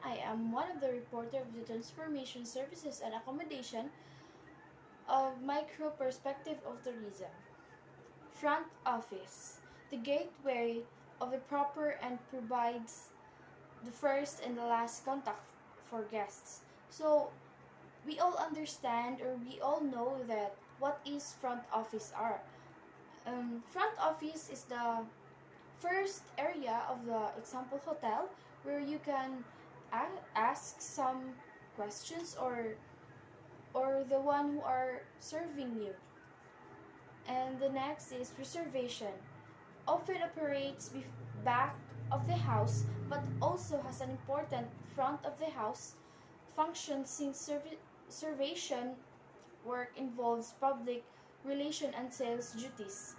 I am one of the reporter of the Transformation Services and Accommodation of Micro Perspective of Tourism. Front office, the gateway of the proper and provides the first and the last contact for guests. So we all understand or we all know that what is front office are. Front office is the first area of the example hotel where you can ask some questions or the one who are serving you. And the next is reservation. Often operates back of the house but also has an important front of the house function since reservation work involves public relation and sales duties.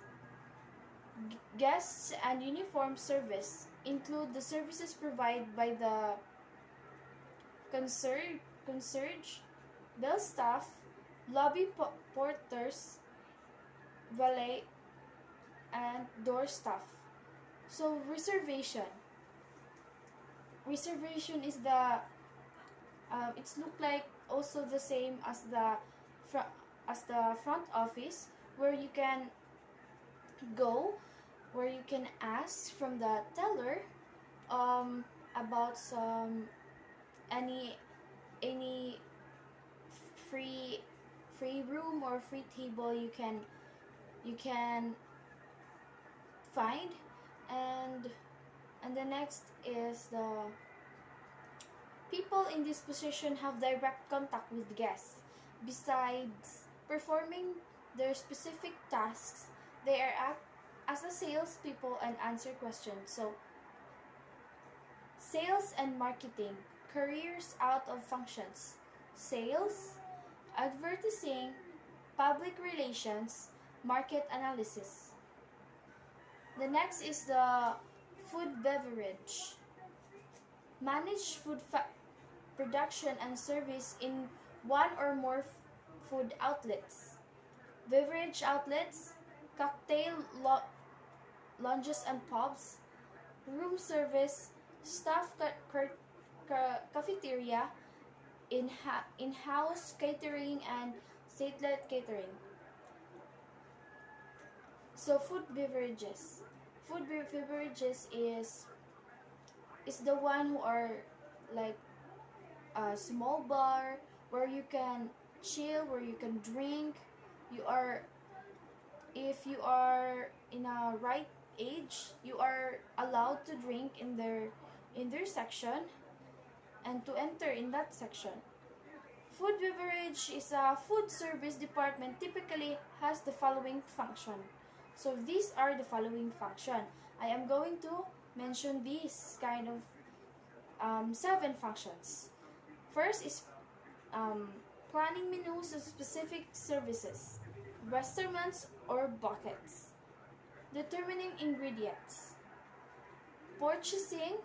Guests and uniform service include the services provided by the concierge, bell staff, lobby porters, valet, and door staff. So reservation is the it's look like also the same as the front office where you can go, where you can ask from the teller about some any free room or free table you can find. And the next is the people in this position have direct contact with guests. Besides performing their specific tasks, they are act as a salespeople and answer questions. So sales and marketing, careers out of functions, sales, advertising, public relations, market analysis. The next is the food beverage. Manage food production and service in one or more food outlets. Beverage outlets, cocktail lounges and pubs, room service, staff cafeteria, in-house catering and satellite catering. So food beverages. Food beverages is the one who are like a small bar where you can chill, where you can drink. If you are in a right age, you are allowed to drink in their section and to enter in that section. Food beverage is a food service department typically has the following function. So these are the following function. I am going to mention these kind of 7 functions. First is planning menus of specific services, restaurants or buckets, determining ingredients, purchasing,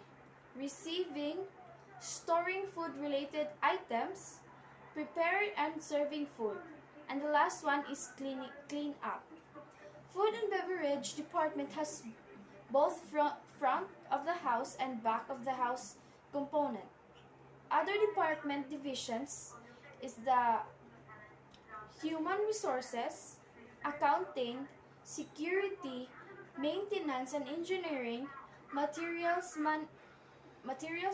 receiving, storing food-related items, preparing and serving food, and the last one is clean up. Food and beverage department has both front of the house and back of the house component. Other department divisions is the human resources, accounting, security, maintenance and engineering, materials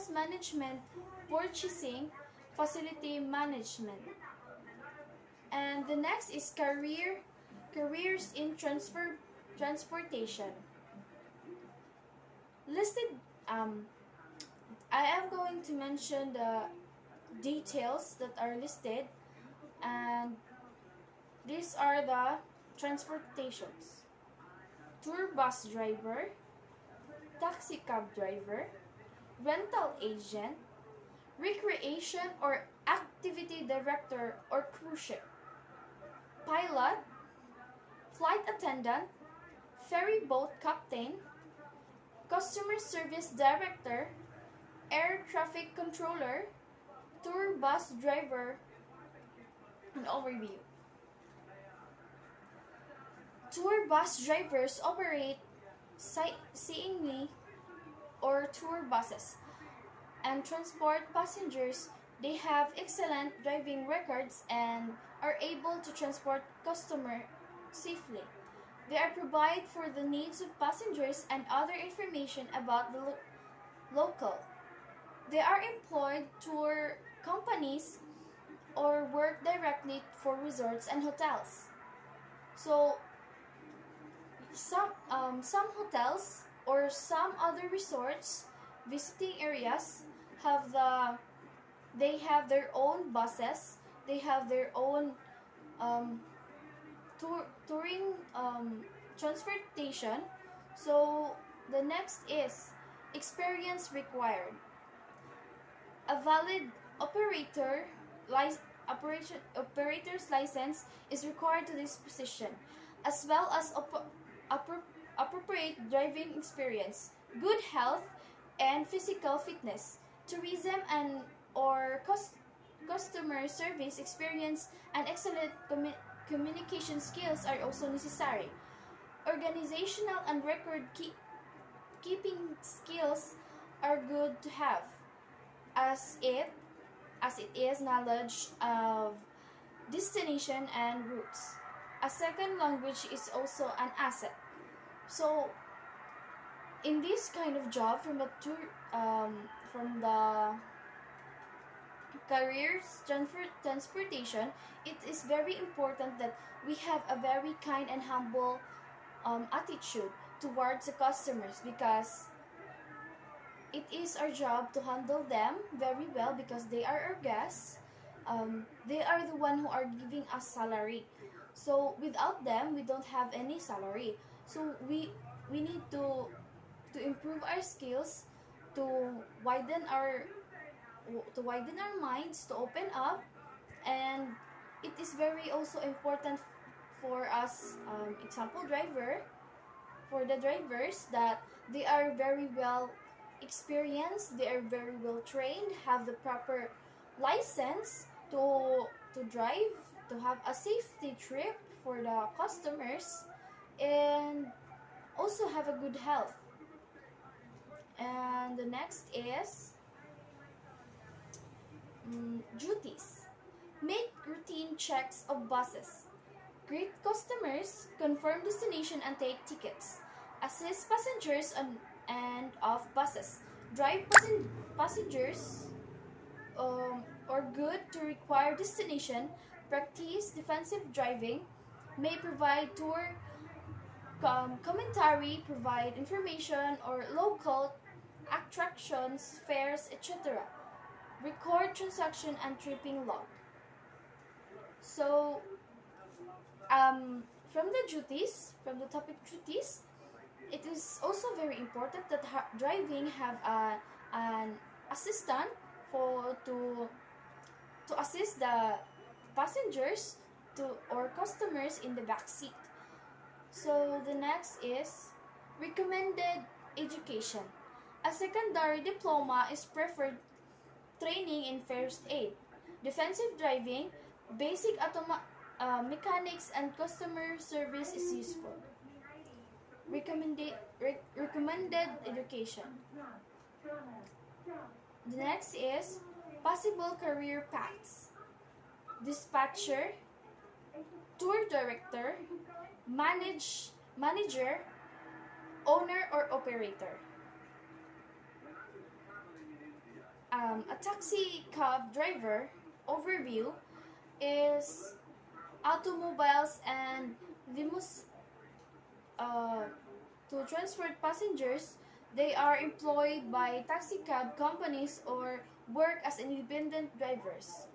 management, purchasing, facility management. And the next is careers in transportation. Listed I am going to mention the details that are listed, and these are the transportations: tour bus driver, taxi cab driver, rental agent, recreation or activity director or cruise ship, pilot, flight attendant, ferry boat captain, customer service director, air traffic controller, tour bus driver. An overview. Tour bus drivers operate sightseeing or tour buses. and transport passengers. They have excellent driving records and are able to transport customers safely. They are provide for the needs of passengers and other information about the local. They are employed tour companies or work directly for resorts and hotels. So some hotels or some other resorts visiting areas have they have their own buses. They have their own um, touring transportation. So the next is experience required. A valid operator operator's license is required to this position, as well as appropriate driving experience, good health, and physical fitness. Tourism and or customer service experience and excellent communication skills are also necessary. Organizational and record keeping skills are good to have, as it is knowledge of destination and routes. A second language is also an asset. So, in this kind of job, from the careers transportation, it is very important that we have a very kind and humble attitude towards the customers, because it is our job to handle them very well because they are our guests. They are the one who are giving us salary. So without them, we don't have any salary. So we need to improve our skills, to widen our minds, to open up, and it is very also important for us, example driver, for the drivers, that they are very well experienced, they are very well trained, have the proper license to drive, to have a safety trip for the customers, and also have a good health. And the next is duties. Make routine checks of buses. Greet customers, confirm destination and take tickets. Assist passengers on and off buses. Drive passengers or good to require destination. Practice defensive driving. May provide tour commentary, provide information or local attractions, fares, etc. Record transaction and tripping log. So, from the topic duties, it is also very important that driving have an assistant to assist the passengers or customers in the back seat. So the next is recommended education. A secondary diploma is preferred. Training in first aid, defensive driving, basic mechanics, and customer service is useful. Recommended education. The next is possible career paths. Dispatcher, tour director, manager, owner or operator. A taxi cab driver overview is automobiles and to transport passengers. They are employed by taxi cab companies or work as independent drivers.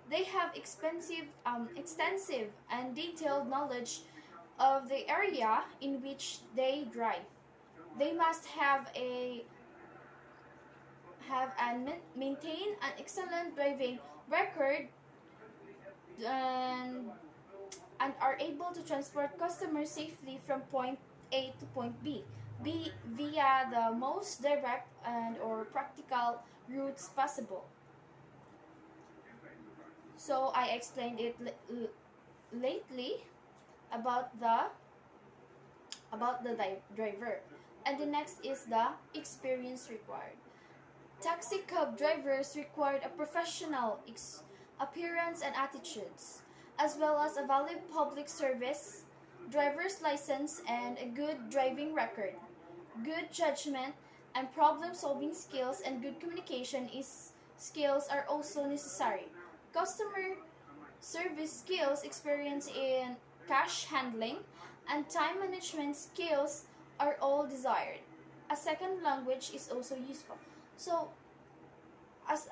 They have extensive and detailed knowledge of the area in which they drive. They must have and maintain an excellent driving record, and are able to transport customers safely from point A to point B via the most direct and or practical routes possible. So I explained it lately about the driver. And the next is the experience required. Taxi cab drivers required a professional appearance and attitudes, as well as a valid public service, driver's license, and a good driving record. Good judgment and problem-solving skills and good communication skills are also necessary. Customer service skills, experience in cash handling, and time management skills are all desired. A second language is also useful. So, as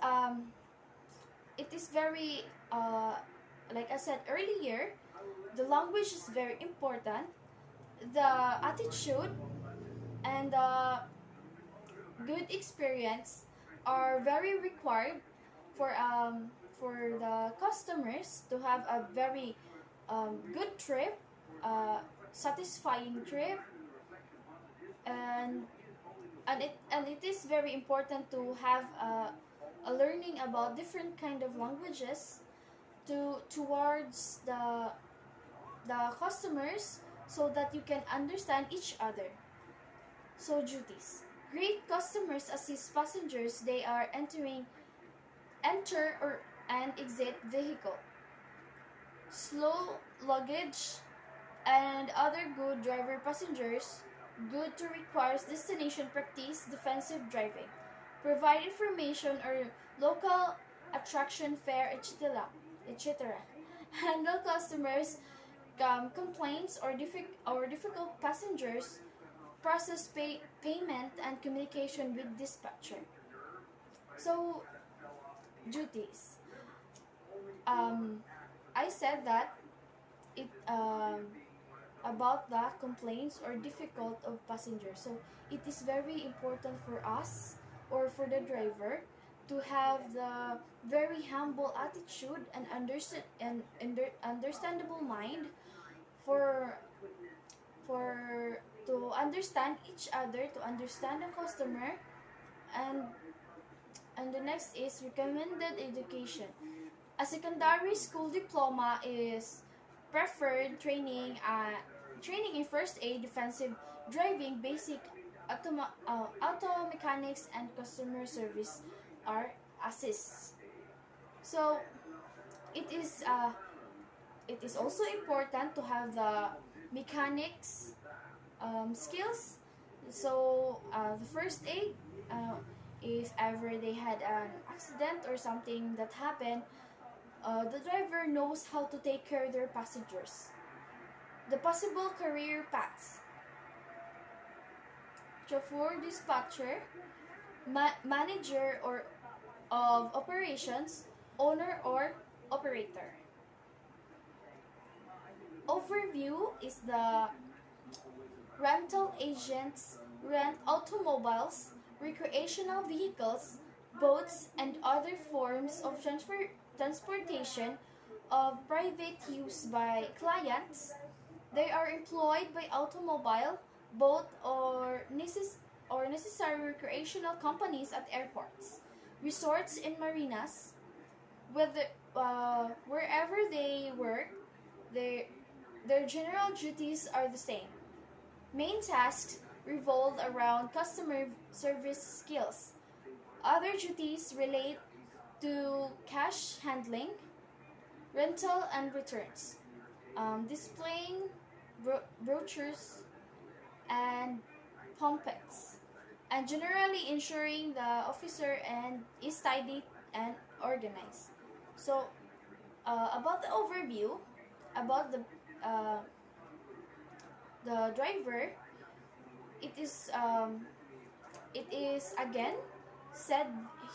it is very like I said earlier, the language is very important. The attitude and the good experience are very required for the customers to have a very good trip, satisfying trip, and it is very important to have a learning about different kind of languages towards the customers so that you can understand each other. So duties. Great customers assist passengers they are enter or and exit vehicle. Slow luggage and other good driver passengers good to requires destination practice defensive driving. Provide information or local attraction fare etc. Handle customers complaints or difficult passengers, process payment and communication with dispatcher. So, duties. I said that it about the complaints or difficult of passengers. So it is very important for us or for the driver to have the very humble attitude and understandable mind for to understand each other, to understand the customer, and the next is recommended education. A secondary school diploma is preferred training in first aid, defensive driving, basic auto mechanics, and customer service are assists. So it is also important to have the mechanics skills. So the first aid, if ever they had an accident or something that happened, the driver knows how to take care of their passengers. The possible career paths: chauffeur, dispatcher, manager or of operations, owner or operator. Overview is the rental agents rent automobiles, recreational vehicles, boats, and other forms of transportation of private use by clients. They are employed by automobile, boat, or necessary recreational companies at airports, resorts, and marinas. Wherever they work, their general duties are the same. Main tasks revolve around customer service skills. Other duties relate to cash handling, rental and returns, displaying brochures and pamphlets, and generally ensuring the officer is tidy and organized. So, about the overview, about the driver, it is again said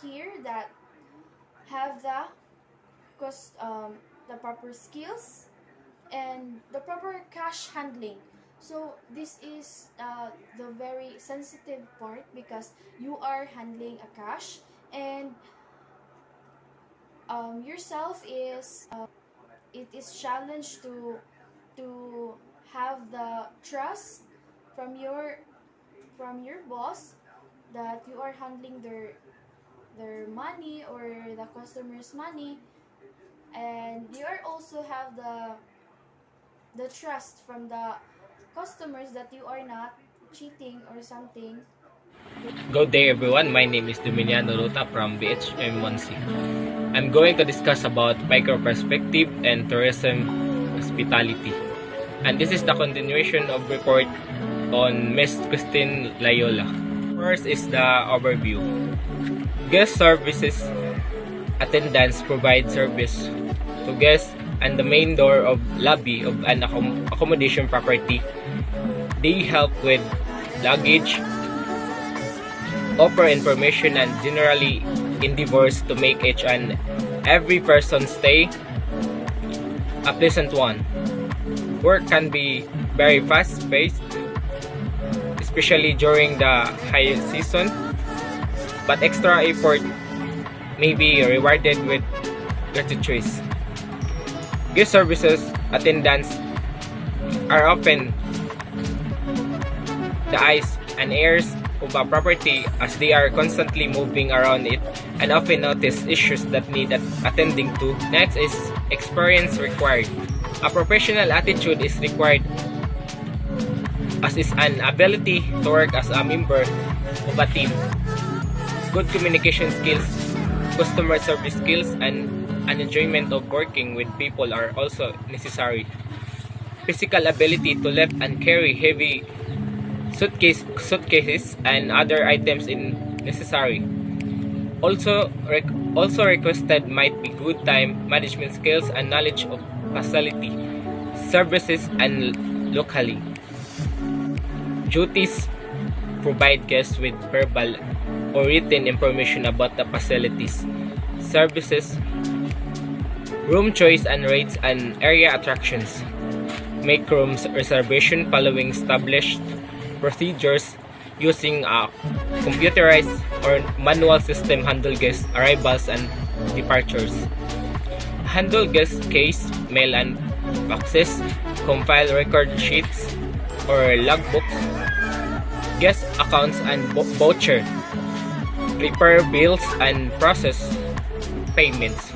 here that have the proper skills and the proper cash handling. So this is the very sensitive part because you are handling a cash, and yourself is it is challenged to have the trust from your boss that you are handling their money or the customer's money, and you are also have the trust from the customers that you are not cheating or something Good day everyone, my name is Dominiano Ruta from BHM1C. I'm going to discuss about micro perspective and tourism hospitality. And this is the continuation of report on Ms. Christine Layola. First is the overview. Guest services attendants provide service to guests and the main door of lobby of an accommodation property. They help with luggage, offer information, and generally endeavors to make each and every person's stay a pleasant one. Work can be very fast-paced, especially during the high season, but extra effort may be rewarded with gratuities. Guest services attendants are often the eyes and ears of a property as they are constantly moving around it and often notice issues that need attending to. Next is experience required. A professional attitude is required, as is an ability to work as a member of a team. Good communication skills, customer service skills, and an enjoyment of working with people are also necessary. Physical ability to lift and carry heavy suitcases and other items is necessary. Also requested might be good time management skills and knowledge of facility, services, and locally. Duties: provide guests with verbal or written information about the facilities, services, room choice and rates, and area attractions. Make room reservation following established procedures using a computerized or manual system. Handle guest arrivals and departures. Handle guest case, mail and boxes, compile record sheets or logbooks, guest accounts and voucher, prepare bills and process payments.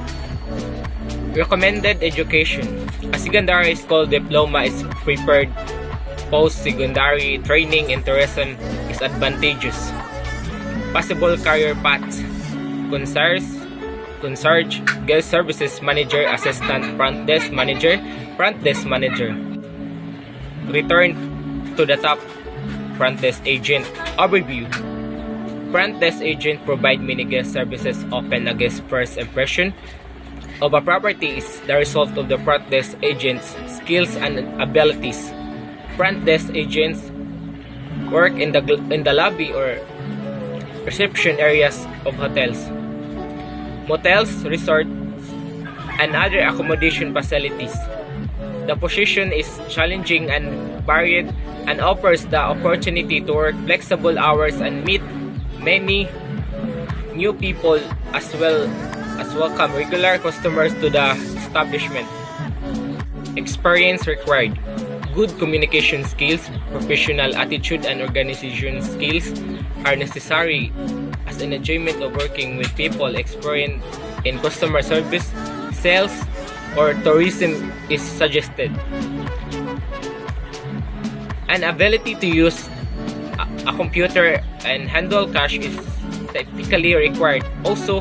Recommended education. A secondary school diploma is prepared. Post-secondary training in tourism is advantageous. Possible career paths: concierge, guest services manager, assistant, front desk manager, return to the top, front desk agent. Overview: front desk agent provide many guest services, often a guest first impression of a property is the result of the front desk agent's skills and abilities. Front desk agents work in the lobby or reception areas of hotels, motels, resorts, and other accommodation facilities. The position is challenging and varied and offers the opportunity to work flexible hours and meet many new people as well as welcome regular customers to the establishment. Experience required: good communication skills, professional attitude, and organization skills are necessary, as an enjoyment of working with people. Experience in customer service, sales, or tourism is suggested. An ability to use a computer and handle cash is technically required. Also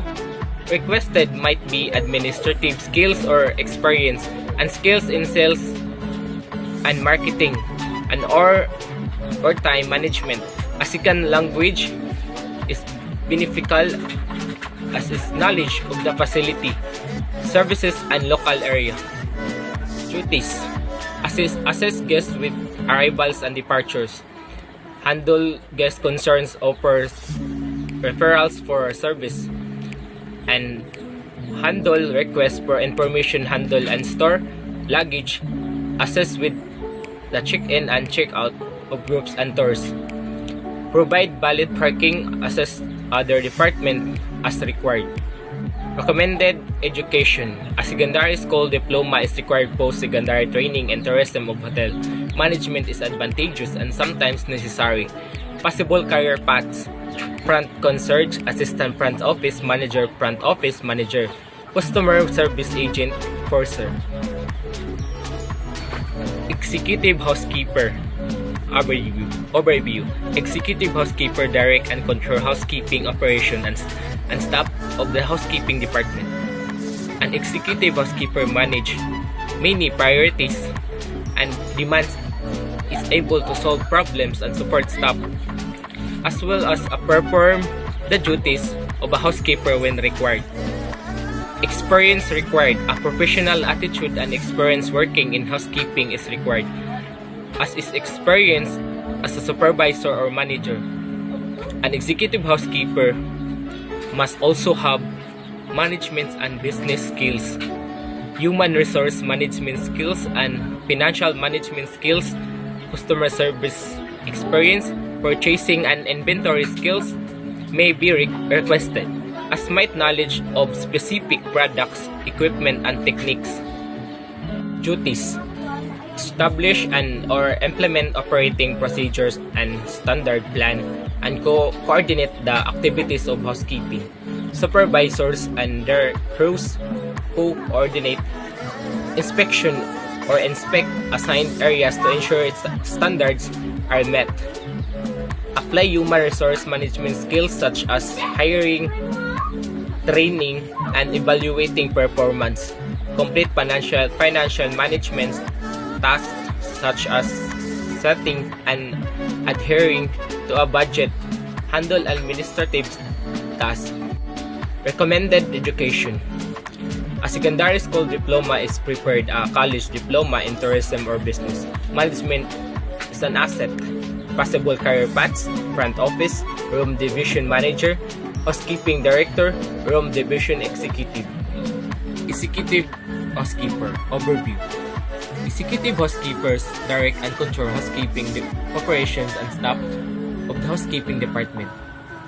requested might be administrative skills or experience and skills in sales and marketing and or time management. A second language is beneficial, as is knowledge of the facility, services, and local area. Duties: assess guests with arrivals and departures, handle guest concerns, offers referrals for service, and handle requests for information, handle and store luggage, assist with the check-in and check-out of groups and tours, provide valid parking, assist other department as required. Recommended education: a secondary school diploma is required. Post-secondary training in tourism of hotel management is advantageous and sometimes necessary. Possible career paths: front concierge, assistant front office manager, customer service agent, purser. Executive housekeeper: Overview. Executive housekeeper direct and control housekeeping operation and staff of the housekeeping department. An executive housekeeper manage many priorities and demands, is able to solve problems and support staff, as well as perform the duties of a housekeeper when required. Experience required. A professional attitude and experience working in housekeeping is required, as is experience as a supervisor or manager. An executive housekeeper must also have management and business skills, human resource management skills, and financial management skills, customer service experience, purchasing and inventory skills may be requested, as might knowledge of specific products, equipment, and techniques. Duties. Establish and or implement operating procedures and standard plan and coordinate the activities of housekeeping. Supervisors and their crews coordinate inspection or inspect assigned areas to ensure its standards are met. Apply human resource management skills such as hiring, training, and evaluating performance. Complete financial management tasks such as setting and adhering to a budget. Handle administrative tasks. Recommended education. A secondary school diploma is preferred. A college diploma in tourism or business management is an asset. Possible career paths: front office, room division manager, housekeeping director, room division executive. Executive housekeeper overview. Executive housekeepers direct and control housekeeping operations and staff of the housekeeping department.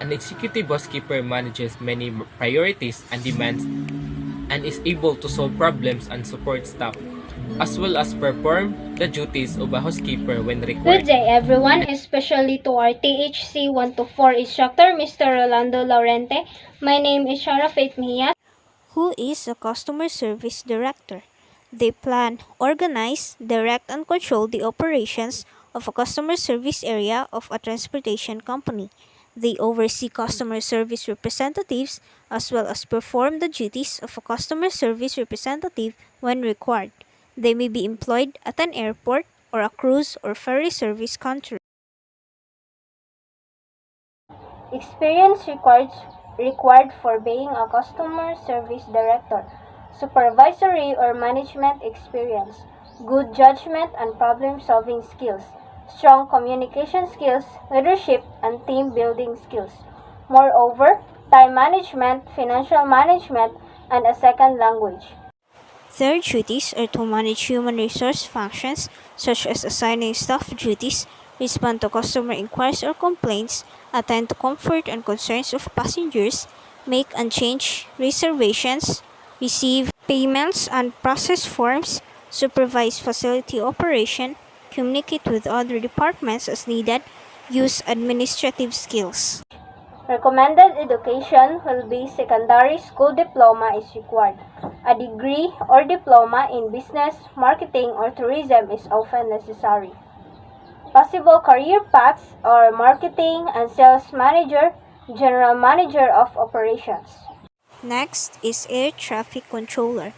An executive housekeeper manages many priorities and demands and is able to solve problems and support staff, as well as perform the duties of a housekeeper when required. Good day everyone, especially to our THC 124 instructor, Mr. Rolando Laurente. My name is Shara Faith Mejia, who is a customer service director. They plan, organize, direct, and control the operations of a customer service area of a transportation company. They oversee customer service representatives as well as perform the duties of a customer service representative when required. They may be employed at an airport or a cruise or ferry service country. experience required for being a customer service director, supervisory or management experience, good judgment and problem-solving skills, strong communication skills, leadership, and team building skills. Moreover, time management, financial management, and a second language. Their duties are to manage human resource functions such as assigning staff duties, respond to customer inquiries or complaints, attend to comfort and concerns of passengers, make and change reservations, receive payments and process forms, supervise facility operation, communicate with other departments as needed, use administrative skills. Recommended education will be secondary school diploma is required. A degree or diploma in business, marketing, or tourism is often necessary. Possible career paths are marketing and sales manager, general manager of operations. Next is air traffic controller.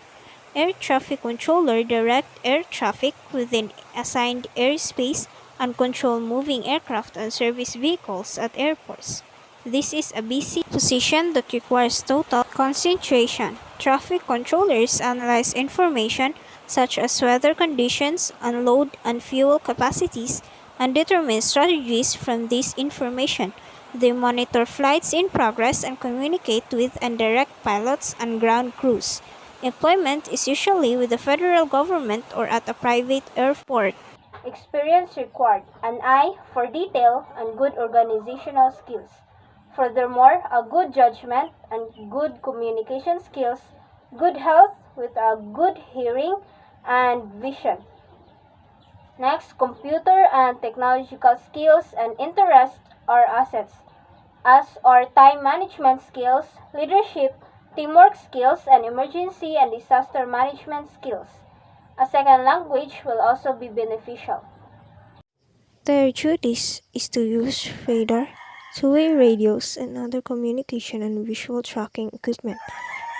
Air traffic controller direct air traffic within assigned airspace and control moving aircraft and service vehicles at airports. This is a busy position that requires total concentration. Traffic controllers analyze information such as weather conditions, unload and fuel capacities, and determine strategies from this information. They monitor flights in progress and communicate with and direct pilots and ground crews. Employment is usually with the federal government or at a private airport. Experience required, an eye for detail and good organizational skills. Furthermore, a good judgment and good communication skills, good health with a good hearing and vision. Next, computer and technological skills and interests are assets, as are time management skills, leadership, teamwork skills, and emergency and disaster management skills. A second language will also be beneficial. Their duties is to use radar, two-way radios, and other communication and visual tracking equipment,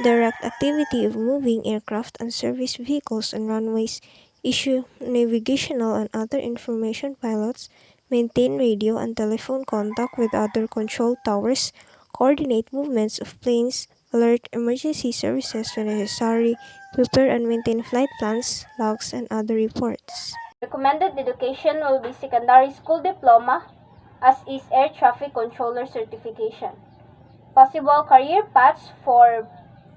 direct activity of moving aircraft and service vehicles on runways, issue navigational and other information pilots, maintain radio and telephone contact with other control towers, coordinate movements of planes, alert emergency services when necessary, prepare and maintain flight plans, logs, and other reports. Recommended education will be secondary school diploma, as is air traffic controller certification. Possible career paths for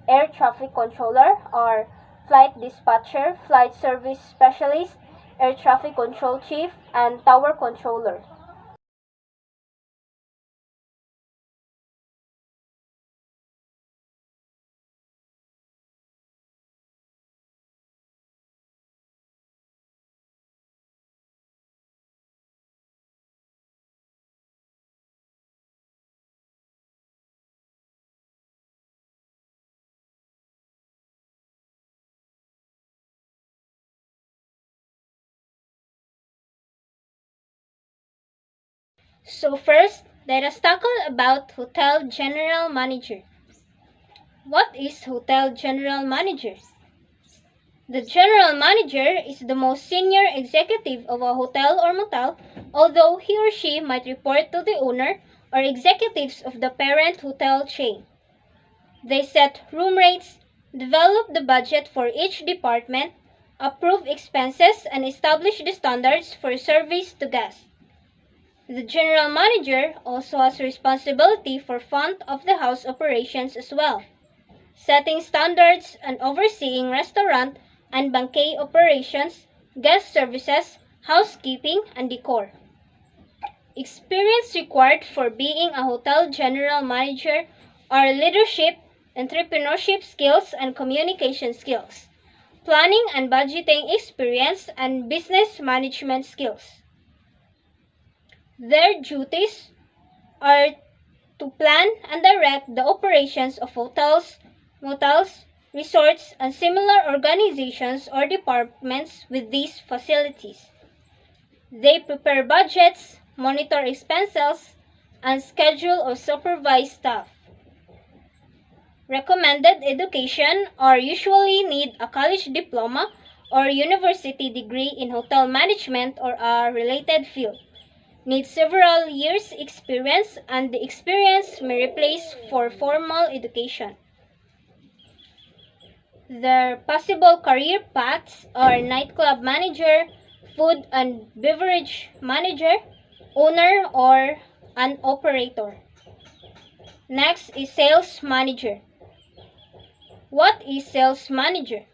air traffic controller are flight dispatcher, flight service specialist, air traffic control chief, and tower controller. So first, let us tackle about Hotel General Manager. What is Hotel General Manager? The General Manager is the most senior executive of a hotel or motel, although he or she might report to the owner or executives of the parent hotel chain. They set room rates, develop the budget for each department, approve expenses, and establish the standards for service to guests. The general manager also has responsibility for front of the house operations as well, setting standards and overseeing restaurant and banquet operations, guest services, housekeeping, and decor. Experience required for being a hotel general manager are leadership, entrepreneurship skills, and communication skills, planning and budgeting experience, and business management skills. Their duties are to plan and direct the operations of hotels, motels, resorts, and similar organizations or departments with these facilities. They prepare budgets, monitor expenses, and schedule or supervise staff. Recommended education are usually need a college diploma or university degree in hotel management or a related field. Need several years experience, and the experience may replace for formal education. Their possible career paths are nightclub manager, food and beverage manager, owner, or an operator. Next is sales manager. What is sales manager?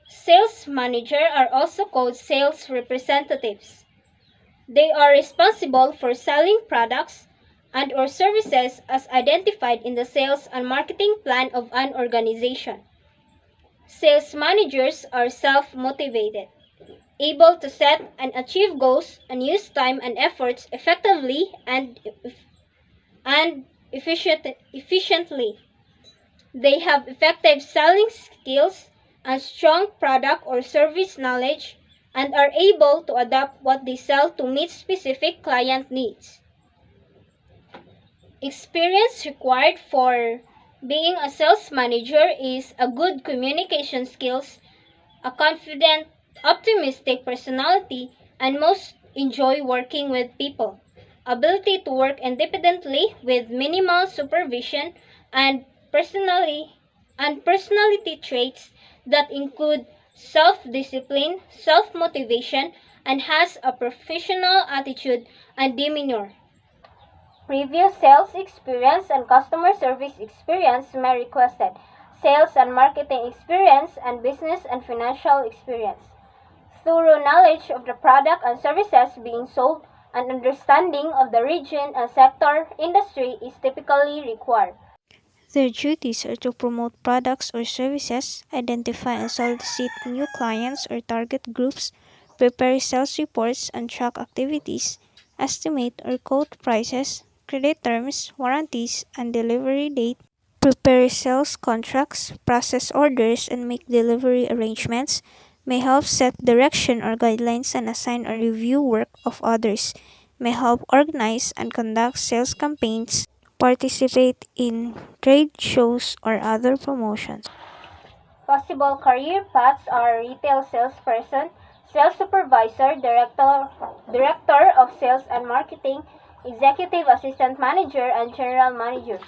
Sales manager are also called sales representatives. They are responsible for selling products and or services as identified in the sales and marketing plan of an organization. Sales managers are self-motivated, able to set and achieve goals and use time and efforts effectively and efficiently. They have effective selling skills and strong product or service knowledge and are able to adapt what they sell to meet specific client needs. Experience required for being a sales manager is a good communication skills, a confident, optimistic personality, and most enjoy working with people. Ability to work independently with minimal supervision and personality traits that include self-discipline, self-motivation, and has a professional attitude and demeanor. Previous sales experience and customer service experience may be requested. Sales and marketing experience and business and financial experience. Thorough knowledge of the product and services being sold and understanding of the region and sector industry is typically required. Their duties are to promote products or services, identify and solicit new clients or target groups, prepare sales reports and track activities, estimate or quote prices, credit terms, warranties, and delivery date, prepare sales contracts, process orders and make delivery arrangements, may help set direction or guidelines and assign or review work of others, may help organize and conduct sales campaigns, participate in trade shows or other promotions. Possible career paths are retail salesperson, sales supervisor, director of sales and marketing, executive assistant manager, and general manager.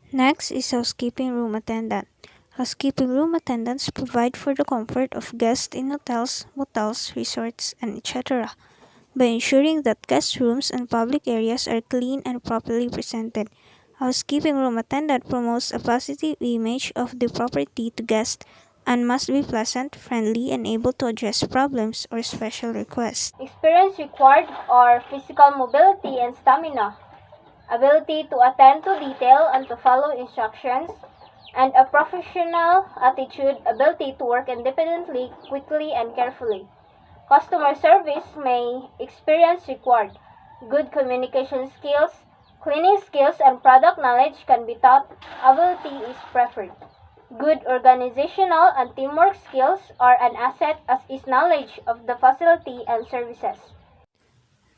Next is housekeeping room attendant. Housekeeping room attendants provide for the comfort of guests in hotels, motels, resorts, and etc. by ensuring that guest rooms and public areas are clean and properly presented. Housekeeping room attendant promotes a positive image of the property to guests and must be pleasant, friendly, and able to address problems or special requests. Experience required are physical mobility and stamina, ability to attend to detail and to follow instructions, and a professional attitude, ability to work independently, quickly, and carefully. Customer service may experience required. Good communication skills, cleaning skills, and product knowledge can be taught. Ability is preferred. Good organizational and teamwork skills are an asset as is knowledge of the facility and services.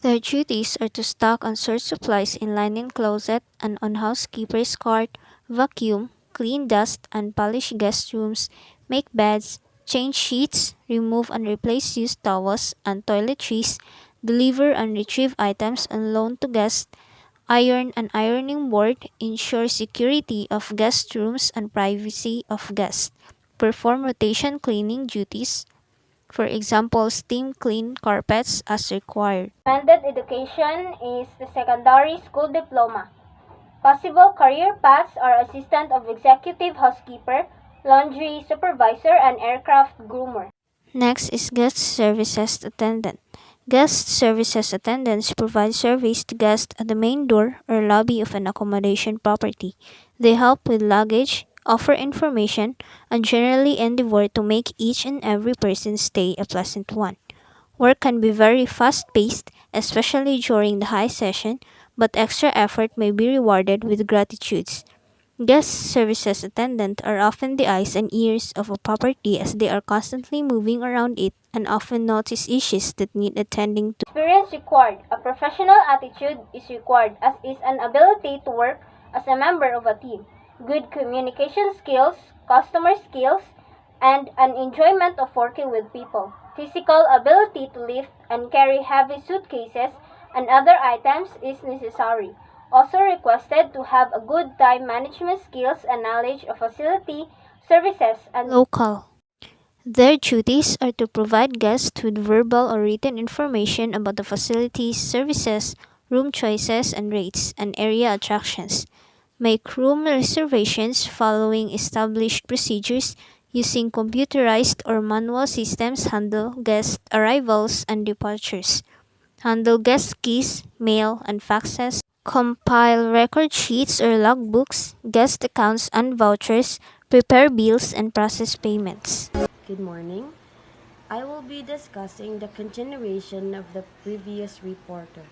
Their duties are to stock and sort supplies in linen closet and on housekeeper's cart, vacuum, clean dust and polish guest rooms, make beds, change sheets, remove and replace used towels and toiletries, deliver and retrieve items on loan to guests, iron and ironing board, ensure security of guest rooms and privacy of guests, perform rotation cleaning duties, for example, steam clean carpets as required. Recommended education is the secondary school diploma. Possible career paths are assistant of executive housekeeper, laundry supervisor, and aircraft groomer. Next is guest services attendant. Guest services attendants provide service to guests at the main door or lobby of an accommodation property. They help with luggage, offer information, and generally endeavor to make each and every person's stay a pleasant one. Work can be very fast paced, especially during the high session, but extra effort may be rewarded with gratitudes. Guest services attendants are often the eyes and ears of a property as they are constantly moving around it and often notice issues that need attending to. Experience required. A professional attitude is required, as is an ability to work as a member of a team. Good communication skills, customer skills, and an enjoyment of working with people. Physical ability to lift and carry heavy suitcases and other items is necessary. Also requested to have a good time management skills and knowledge of facility, services, and Local. Their duties are to provide guests with verbal or written information about the facilities, services, room choices and rates, and area attractions. Make room reservations following established procedures using computerized or manual systems, handle guest arrivals and departures, handle guest keys, mail, and faxes, compile record sheets or logbooks, guest accounts and vouchers, prepare bills, and process payments. Good morning. I will be discussing the continuation of the previous reporter.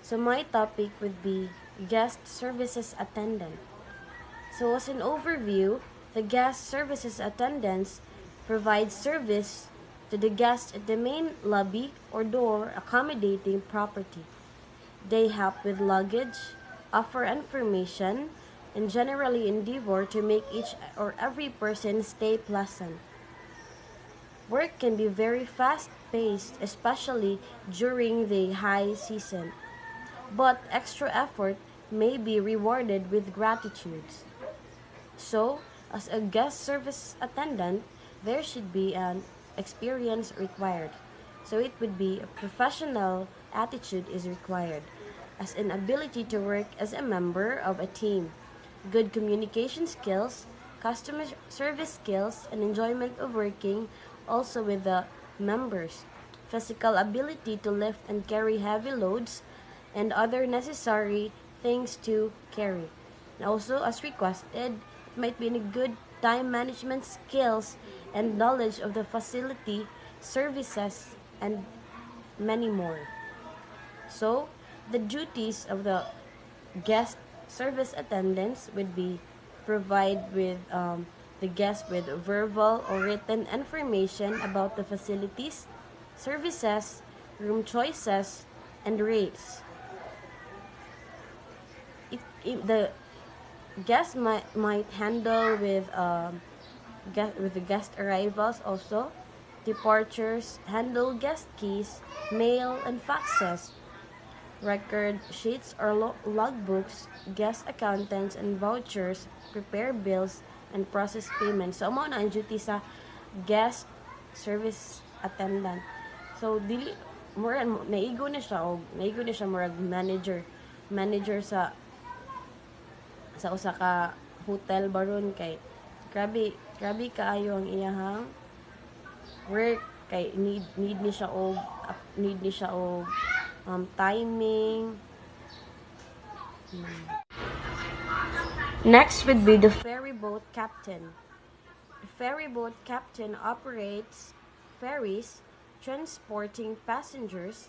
So my topic would be guest services attendant. So as an overview, the guest services attendants provide service to the guests at the main lobby or door accommodating property. They help with luggage, offer information, and generally endeavor to make each or every person stay pleasant. Work can be very fast-paced, especially during the high season, but extra effort may be rewarded with gratitudes. So, as a guest service attendant, there should be an experience required. So it would be a professional attitude is required, as an ability to work as a member of a team, good communication skills, customer service skills, and enjoyment of working also with the members, physical ability to lift and carry heavy loads, and other necessary things to carry. And also, as requested, it might be in a good time management skills and knowledge of the facility, services, and many more. So, the duties of the guest service attendants would be provide with the guest with verbal or written information about the facilities, services, room choices, and rates. The guest might handle with the guest arrivals also, departures, handle guest keys, mail and faxes, record sheets or logbooks, guest accountants and vouchers, prepare bills, and process payments. So, amo na ang duty sa guest service attendant. So, naigo na siya murag manager sa usa ka hotel baron kay grabe kaayo ang iyahang work kay need ni siya og timing. Next would be the ferry boat captain. The ferry boat captain operates ferries transporting passengers.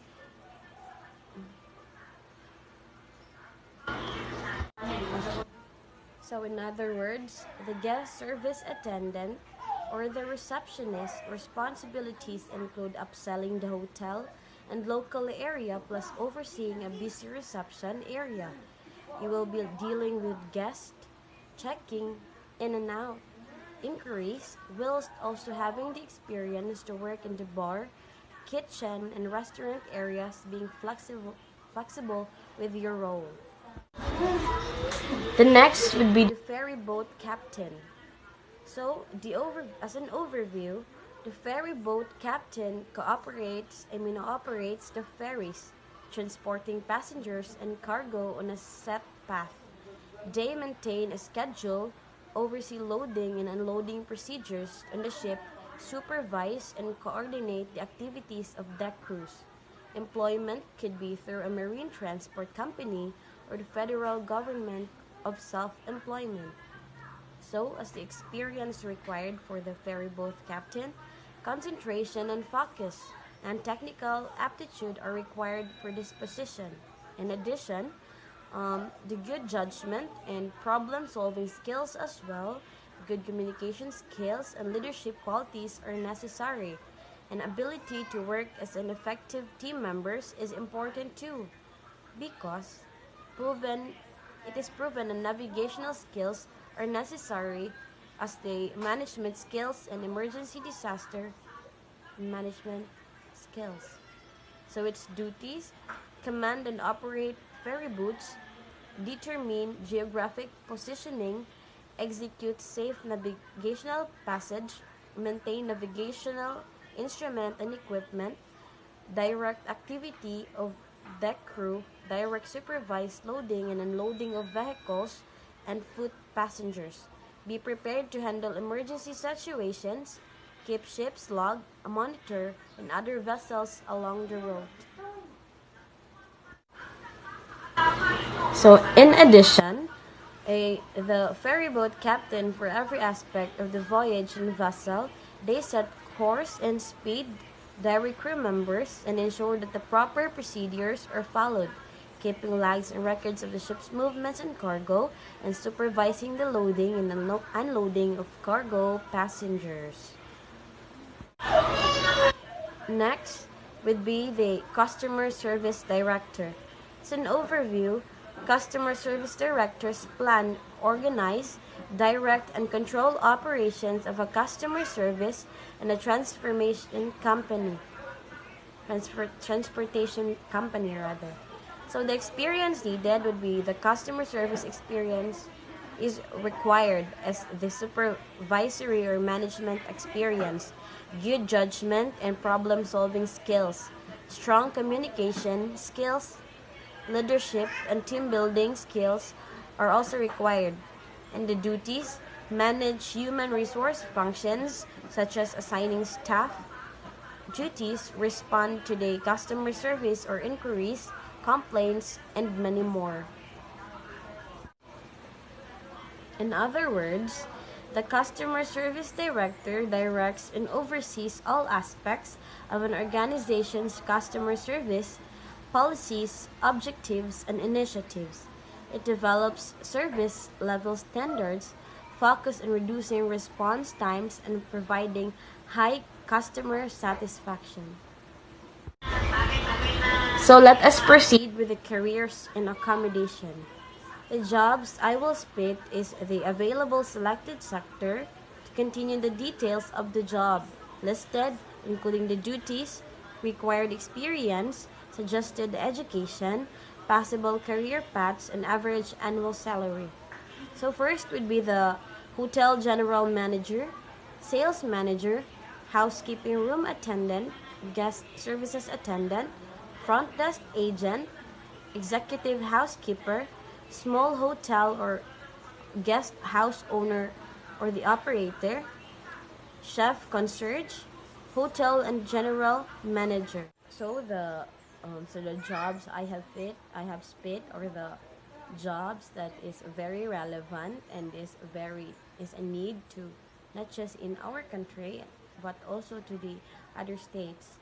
So, in other words, the guest service attendant or the receptionist responsibilities include upselling the hotel and local area plus overseeing a busy reception area. You will be dealing with guests, checking in and out, inquiries, whilst also having the experience to work in the bar, kitchen, and restaurant areas, being flexible with your role. The next would be the ferry boat captain. So, as an overview, the ferry boat captain operates the ferries, transporting passengers and cargo on a set path. They maintain a schedule, oversee loading and unloading procedures on the ship, supervise and coordinate the activities of deck crews. Employment could be through a marine transport company or the federal government of self-employment. So, as the experience required for the ferry boat captain, concentration and focus and technical aptitude are required for this position. In addition, the good judgment and problem-solving skills as well, good communication skills and leadership qualities are necessary. An ability to work as an effective team members is important too, because proven it is proven that navigational skills are necessary as the management skills and emergency disaster management skills. So its duties: command and operate ferry boats, determine geographic positioning, execute safe navigational passage, maintain navigational instrument and equipment, direct activity of deck crew, direct supervise loading and unloading of vehicles and foot passengers. Be prepared to handle emergency situations, keep ships log, monitor, and other vessels along the route. So, in addition, the ferryboat captain for every aspect of the voyage and vessel, they set course and speed, direct crew members, and ensure that the proper procedures are followed, keeping logs and records of the ship's movements and cargo, and supervising the loading and unloading of cargo passengers. Next would be the Customer Service Director. As an overview, Customer Service Directors plan, organize, direct, and control operations of a customer service and a transportation company rather. So the experience needed would be the customer service experience is required as the supervisory or management experience, good judgment and problem solving skills, strong communication skills, leadership and team building skills are also required. And the duties: manage human resource functions such as assigning staff duties, respond to the customer service or inquiries, complaints, and many more. In other words, the customer service director directs and oversees all aspects of an organization's customer service, policies, objectives, and initiatives. It develops service level standards, focus on reducing response times and providing high customer satisfaction. So let us proceed with the careers in accommodation. The jobs I will split is the available selected sector to continue the details of the job listed, including the duties, required experience, suggested education, possible career paths, and average annual salary. So first would be the hotel general manager, sales manager, housekeeping room attendant, guest services attendant, front desk agent, executive housekeeper, small hotel or guest house owner or the operator, chef concierge, hotel and general manager. So the jobs I have spit or the jobs that is very relevant and is a need to not just in our country but also to the other states.